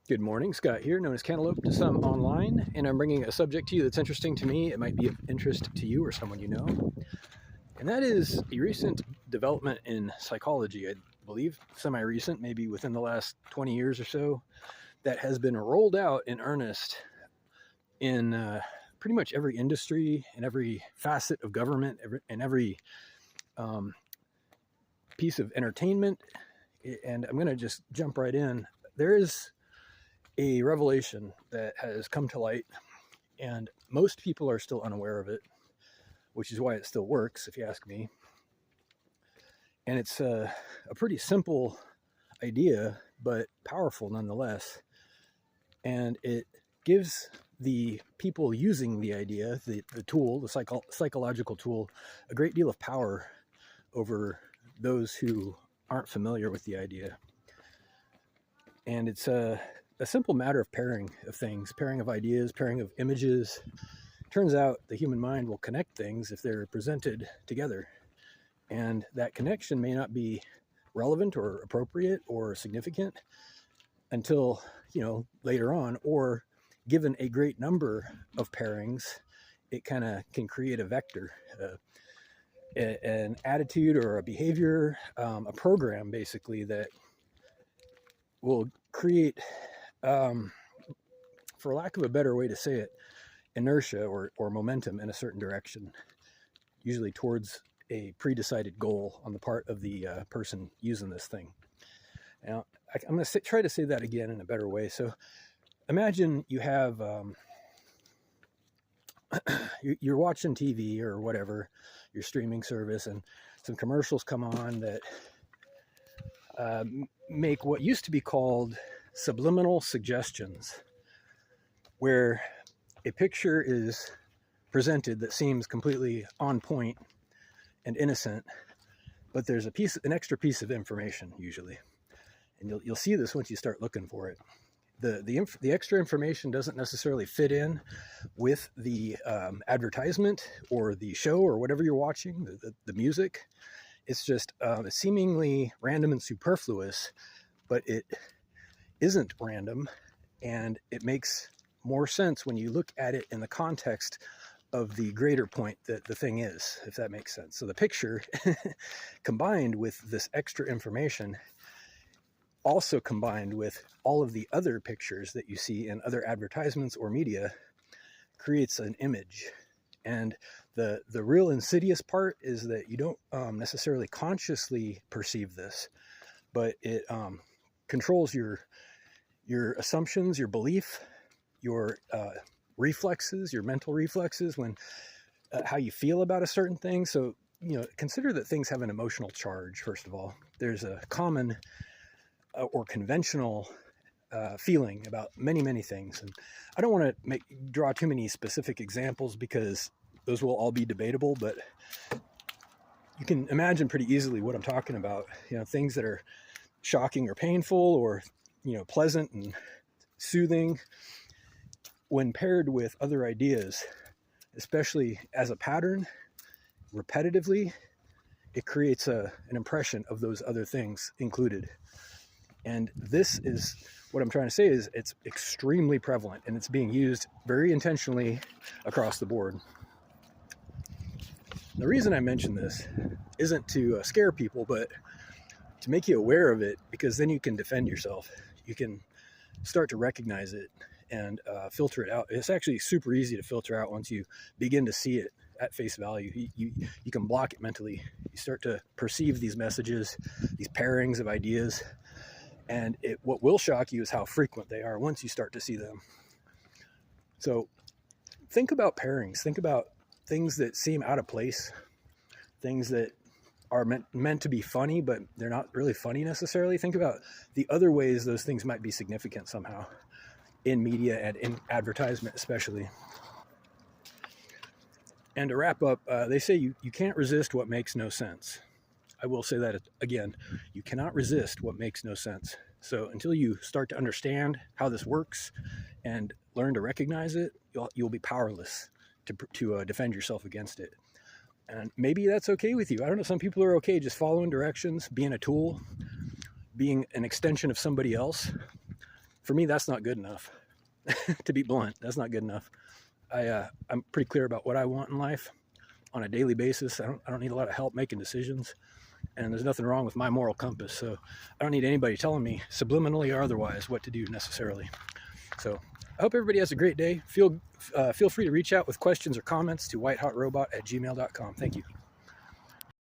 Good morning, Scott here, known as Cantaloupe to some online, and I'm bringing a subject to you that's interesting to me. It might be of interest to you or someone you know, and that is a recent development in psychology. I believe semi-recent, maybe within the last 20 years or so, that has been rolled out in earnest in pretty much every industry, in every facet of government, in every um, piece of entertainment. And I'm going to just jump right in. There is a revelation that has come to light, and most people are still unaware of it, which is why it still works, if you ask me. And it's a pretty simple idea, but powerful nonetheless. And it gives the people using the idea, the tool, the psychological tool, a great deal of power over those who aren't familiar with the idea. And it's a simple matter of pairing of things, pairing of ideas, pairing of images. Turns out the human mind will connect things if they're presented together. And that connection may not be relevant or appropriate or significant until, later on, or given a great number of pairings, it kind of can create a vector, an attitude or a behavior, a program basically that will create, for lack of a better way to say it, inertia or momentum in a certain direction, usually towards a pre-decided goal on the part of the person using this thing. Now, I'm going to try to say that again in a better way. So imagine you have, you're watching TV or whatever, your streaming service, and some commercials come on that make what used to be called subliminal suggestions, where a picture is presented that seems completely on point and innocent, but there's an extra piece of information usually, and you'll see this once you start looking for it. The extra information doesn't necessarily fit in with the advertisement or the show or whatever you're watching, the music. It's just seemingly random and superfluous, but it isn't random, and it makes more sense when you look at it in the context of the greater point that the thing is, if that makes sense. So the picture combined with this extra information, also combined with all of the other pictures that you see in other advertisements or media, creates an image. And the real insidious part is that you don't necessarily consciously perceive this, but it controls your assumptions, your belief, your reflexes, your mental reflexes, when how you feel about a certain thing. So, consider that things have an emotional charge, first of all. There's a common or conventional feeling about many, many things. And I don't want to draw too many specific examples because those will all be debatable, but you can imagine pretty easily what I'm talking about. Things that are shocking or painful, or, pleasant and soothing, when paired with other ideas, especially as a pattern, repetitively, it creates an impression of those other things included. And this is what I'm trying to say, is it's extremely prevalent, and it's being used very intentionally across the board. The reason I mention this isn't to scare people, but to make you aware of it, because then you can defend yourself. You can start to recognize it and filter it out. It's actually super easy to filter out once you begin to see it at face value. You can block it mentally. You start to perceive these messages, these pairings of ideas, and what will shock you is how frequent they are once you start to see them. So think about pairings. Think about things that seem out of place, things that are meant to be funny, but they're not really funny necessarily. Think about the other ways those things might be significant somehow in media and in advertisement especially. And to wrap up, they say you can't resist what makes no sense. I will say that again, you cannot resist what makes no sense. So until you start to understand how this works and learn to recognize it, you'll be powerless to defend yourself against it. And maybe that's okay with you. I don't know. Some people are okay just following directions, being a tool, being an extension of somebody else. For me, that's not good enough. To be blunt, that's not good enough. I'm pretty clear about what I want in life on a daily basis. I don't need a lot of help making decisions, and there's nothing wrong with my moral compass. So I don't need anybody telling me subliminally or otherwise what to do necessarily. So I hope everybody has a great day. Feel free to reach out with questions or comments to whitehotrobot@gmail.com. Thank you.